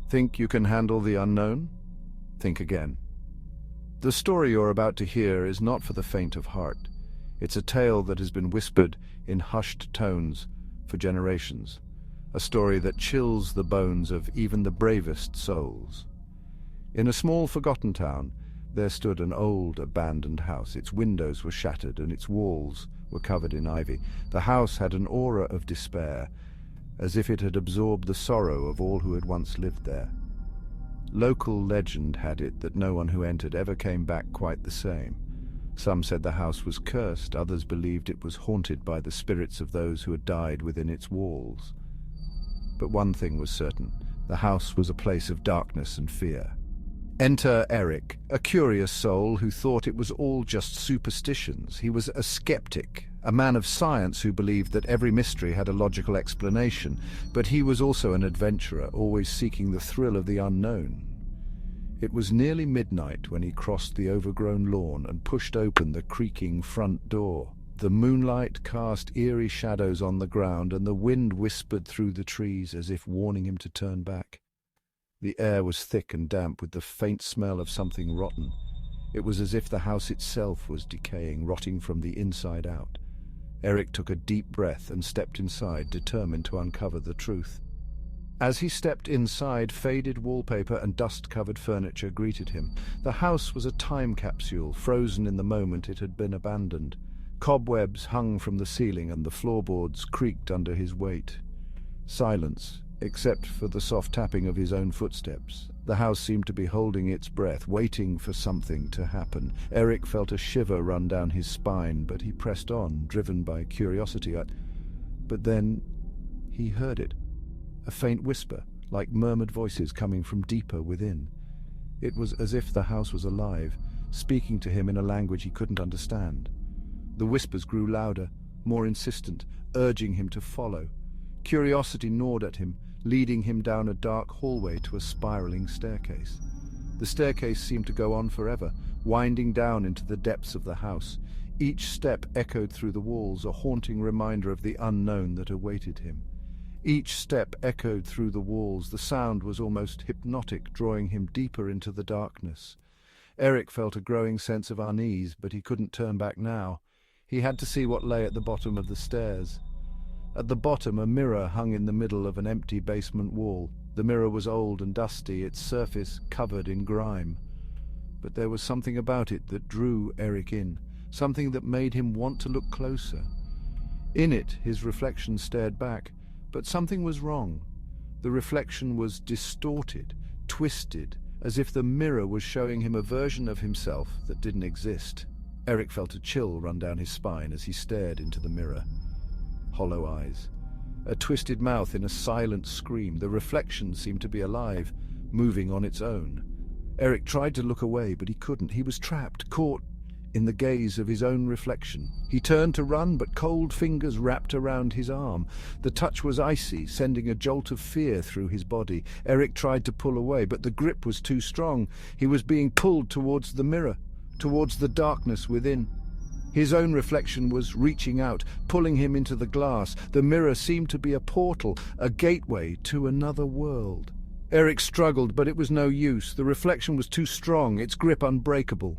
Think you can handle the unknown? Think again. The story you're about to hear is not for the faint of heart. It's a tale that has been whispered in hushed tones for generations. A story that chills the bones of even the bravest souls. In a small forgotten town, there stood an old abandoned house. Its windows were shattered and its walls were covered in ivy. The house had an aura of despair, as if it had absorbed the sorrow of all who had once lived there. Local legend had it that no one who entered ever came back quite the same. Some said the house was cursed, others believed it was haunted by the spirits of those who had died within its walls. But one thing was certain: the house was a place of darkness and fear. Enter Eric, a curious soul who thought it was all just superstitions. He was a skeptic, a man of science who believed that every mystery had a logical explanation, but he was also an adventurer, always seeking the thrill of the unknown. It was nearly midnight when he crossed the overgrown lawn and pushed open the creaking front door. The moonlight cast eerie shadows on the ground, and the wind whispered through the trees as if warning him to turn back. The air was thick and damp with the faint smell of something rotten. It was as if the house itself was decaying, rotting from the inside out. Eric took a deep breath and stepped inside, determined to uncover the truth. As he stepped inside, faded wallpaper and dust-covered furniture greeted him. The house was a time capsule, frozen in the moment it had been abandoned. Cobwebs hung from the ceiling and the floorboards creaked under his weight. Silence, except for the soft tapping of his own footsteps. The house seemed to be holding its breath, waiting for something to happen. Eric felt a shiver run down his spine, but he pressed on, driven by curiosity. But then he heard it. A faint whisper, like murmured voices coming from deeper within. It was as if the house was alive, speaking to him in a language he couldn't understand. The whispers grew louder, more insistent, urging him to follow. Curiosity gnawed at him, leading him down a dark hallway to a spiraling staircase. The staircase seemed to go on forever, winding down into the depths of the house. Each step echoed through the walls, a haunting reminder of the unknown that awaited him. Each step echoed through the walls. The sound was almost hypnotic, drawing him deeper into the darkness. Eric felt a growing sense of unease, but he couldn't turn back now. He had to see what lay at the bottom of the stairs. At the bottom, a mirror hung in the middle of an empty basement wall. The mirror was old and dusty, its surface covered in grime. But there was something about it that drew Eric in, something that made him want to look closer. In it, his reflection stared back, but something was wrong. The reflection was distorted, twisted, as if the mirror was showing him a version of himself that didn't exist. Eric felt a chill run down his spine as he stared into the mirror. Hollow eyes, a twisted mouth in a silent scream. The reflection seemed to be alive, moving on its own. Eric tried to look away, but he couldn't. He was trapped, caught in the gaze of his own reflection. He turned to run, but cold fingers wrapped around his arm. The touch was icy, sending a jolt of fear through his body. Eric tried to pull away, but the grip was too strong. He was being pulled towards the mirror, towards the darkness within. His own reflection was reaching out, pulling him into the glass. The mirror seemed to be a portal, a gateway to another world. Eric struggled, but it was no use. The reflection was too strong, its grip unbreakable.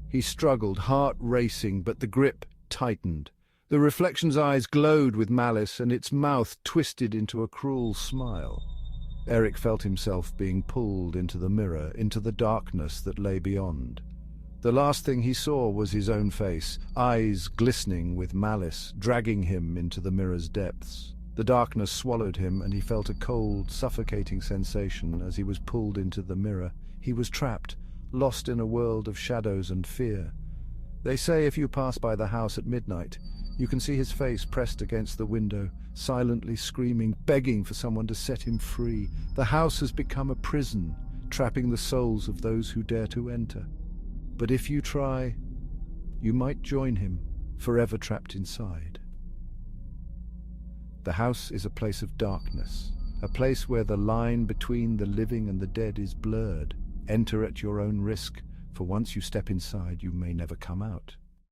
He struggled, heart racing, but the grip tightened. The reflection's eyes glowed with malice, and its mouth twisted into a cruel smile. Eric felt himself being pulled into the mirror, into the darkness that lay beyond. The last thing he saw was his own face, eyes glistening with malice, dragging him into the mirror's depths. The darkness swallowed him, and he felt a cold, suffocating sensation as he was pulled into the mirror. He was trapped, lost in a world of shadows and fear. They say if you pass by the house at midnight, you can see his face pressed against the window, silently screaming, begging for someone to set him free. The house has become a prison, trapping the souls of those who dare to enter. But if you try, you might join him, forever trapped inside. The house is a place of darkness, a place where the line between the living and the dead is blurred. Enter at your own risk, for once you step inside, you may never come out.